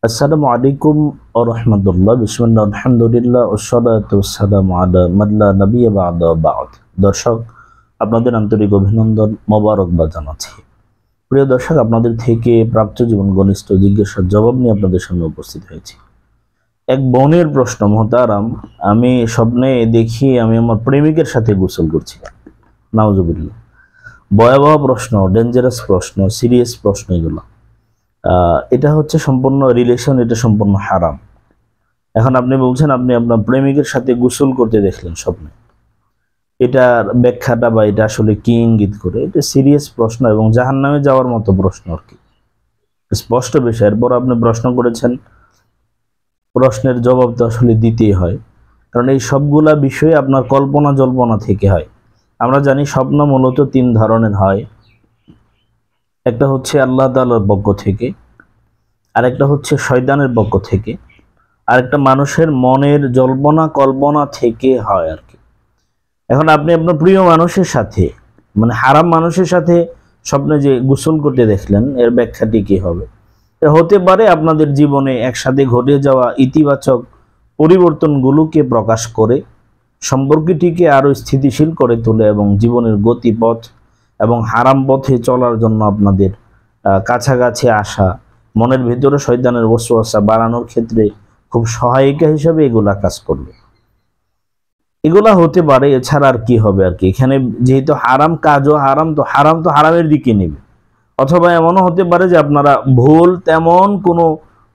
আসসালামু আলাইকুম ওয়া রাহমাতুল্লাহ। বিসমিল্লাহ, আলহামদুলিল্লাহ, ওয়াসসালাতু ওয়াসসালামু আলা মান লা নাবিয়্যা বা'দা বা'দ। দর্শক, আপনাদের আন্তরিক অভিনন্দন, মোবারকবাদ জানাচ্ছি। প্রিয় দর্শক, আপনাদের থেকে প্রাপ্ত জীবন ঘনিষ্ঠ জিজ্ঞাসার জবাব নিয়ে আপনাদের সামনে উপস্থিত হয়েছি। এক বোনের প্রশ্ন, মোহতারাম, আমি স্বপ্নে দেখি আমি আমার প্রেমিকের সাথে গোসল করছি। নাউজুবিল্লাহ। ভয়াবহ প্রশ্ন, ডেঞ্জারাস প্রশ্ন, সিরিয়াস প্রশ্ন এগুলো। এটা হচ্ছে সম্পূর্ণ রিলেশন, এটা সম্পূর্ণ হারাম। এখন আপনি বলছেন আপনি আপনার প্রেমিকের সাথে গোসল করতে দেখলেন স্বপ্নে, এটার ব্যাখ্যাটা বা এটা আসলে কি ইঙ্গিত করে? এটা সিরিয়াস প্রশ্ন এবং জাহান্নামে যাওয়ার মতো প্রশ্ন আর কি, স্পষ্ট বিষয়। এরপর আপনি প্রশ্ন করেছেন, প্রশ্নের জবাব তো আসলে দিতেই হয়, কারণ এই সবগুলা বিষয় আপনার কল্পনা জল্পনা থেকে হয়। আমরা জানি স্বপ্ন মূলত তিন ধরনের হয়। একটা হচ্ছে আল্লাহ তাআলার পক্ষ থেকে, আরেকটা হচ্ছে শয়তানের পক্ষ থেকে, আরেকটা মানুষের মনের জল্পনা কল্পনা থেকে হয় আর কি। এখন আপনি আপনার প্রিয় মানুষের সাথে, মানে হারাম মানুষের সাথে স্বপ্নে যে গোসল করতে দেখলেন, এর ব্যাখ্যাটি কি হবে? হতে পারে আপনাদের জীবনে একসাথে ঘটে যাওয়া ইতিবাচক পরিবর্তনগুলোকে প্রকাশ করে সম্পর্কটিকে আরও স্থিতিশীল করে তোলে এবং জীবনের গতিপথ এবং হারাম পথে চলার জন্য আপনাদের কাছাকাছি আসা, মনের ভিতরে শয়তানের ওয়াসওয়াসা বাড়ানোর ক্ষেত্রে খুব সহায়িকা হিসেবে এগুলা কাজ করবে। এগুলা হতে পারে, এছাড়া আর কি হবে আর কি। এখানে যেহেতু হারাম কাজও হারাম, তো হারাম তো হারামের দিকে নেবে। অথবা এমনও হতে পারে যে আপনারা ভুল, তেমন কোনো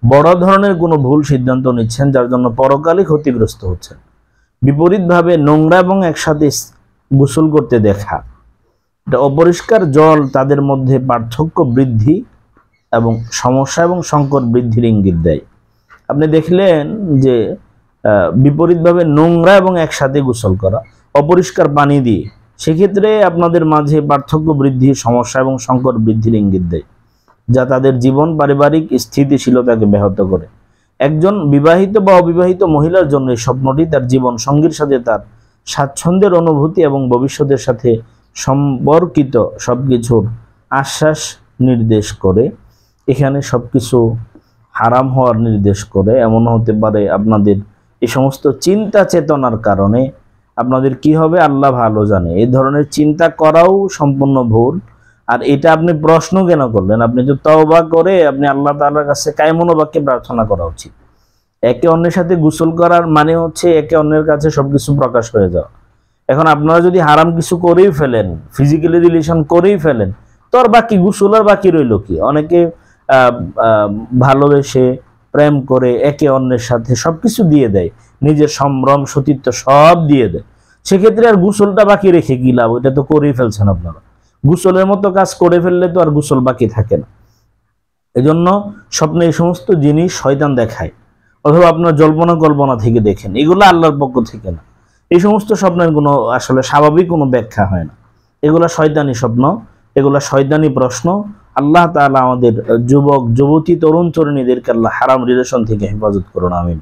বড় ধরনের কোনো ভুল সিদ্ধান্ত নিচ্ছেন যার জন্য পরকালে ক্ষতিগ্রস্ত হচ্ছেন। বিপরীতভাবে নোংরা এবং একসাথে গোসল করতে দেখা, এটা অপরিষ্কার জল তাদের মধ্যে পার্থক্য বৃদ্ধি এবং সমস্যা এবং সংকট বৃদ্ধির ইঙ্গিত দেয়। আপনি দেখলেন যে বিপরীতভাবে নোংরা এবং একসাথে গোসল করা, অপরিষ্কার পানি দিয়ে, সেক্ষেত্রে আপনাদের মাঝে পার্থক্য বৃদ্ধি, সমস্যা এবং সংকট বৃদ্ধির ইঙ্গিত দেয়, যা তাদের জীবন পারিবারিক স্থিতিশীলতাকে ব্যাহত করে। একজন বিবাহিত বা অবিবাহিত মহিলার জন্য এই স্বপ্নটি তার জীবন সঙ্গীর সাথে তার স্বাচ্ছন্দ্যের অনুভূতি এবং ভবিষ্যতের সাথে সম্পর্কিত সবকিছুর আশ্বাস নির্দেশ করে। এখানে সবকিছু হারাম হওয়ার নির্দেশ করে। এমন হতে পারে আপনাদের এই সমস্ত চিন্তা চেতনার কারণে আপনাদের কি হবে আল্লাহ ভালো জানে। এই ধরনের চিন্তা করাও সম্পূর্ণ ভুল। আর এটা আপনি প্রশ্ন কেন করলেন? আপনি তো তওবা করে আপনি আল্লাহ তাআলার কাছে কায়মনোবাক্যে প্রার্থনা করা উচিত। একে অন্যের সাথে গোসল করার মানে হচ্ছে একে অন্যের কাছে সবকিছু প্রকাশ হয়ে যাওয়া। এখন আপনারা যদি হারাম কিছু করেই ফেলেন, ফিজিক্যালি রিলেশন করেই ফেলেন, তো আর বাকি গোসল আর বাকি রইল কি? অনেকে ভালোবেসে প্রেম করে একে অন্যের সাথে সবকিছু দিয়ে দেয়, নিজের সম্ভ্রম সতীত্ব সব দিয়ে দেয়। সেক্ষেত্রে আর গোসলটা বাকি রেখে কি লাভ? এটা তো করেই ফেলছেন আপনারা। গোসলের মতো কাজ করে ফেললে তো আর গোসল বাকি থাকে না। এজন্য স্বপ্নে এই সমস্ত জিনিস শয়তান দেখায়, অথবা আপনার জল্পনা কল্পনা থেকে দেখেন, এগুলো আল্লাহর পক্ষ থেকে না। এই সমস্ত স্বপ্নের কোনো আসলে স্বাভাবিক কোনো ব্যাখ্যা হয় না। এগুলা শয়তানি স্বপ্ন, এগুলা শয়তানি প্রশ্ন। আল্লাহ তাআলা আমাদের যুবক যুবতী তরুণ তরুণীদেরকে আল্লাহ হারাম রিলেশন থেকে হেফাজত করুন, আমিন।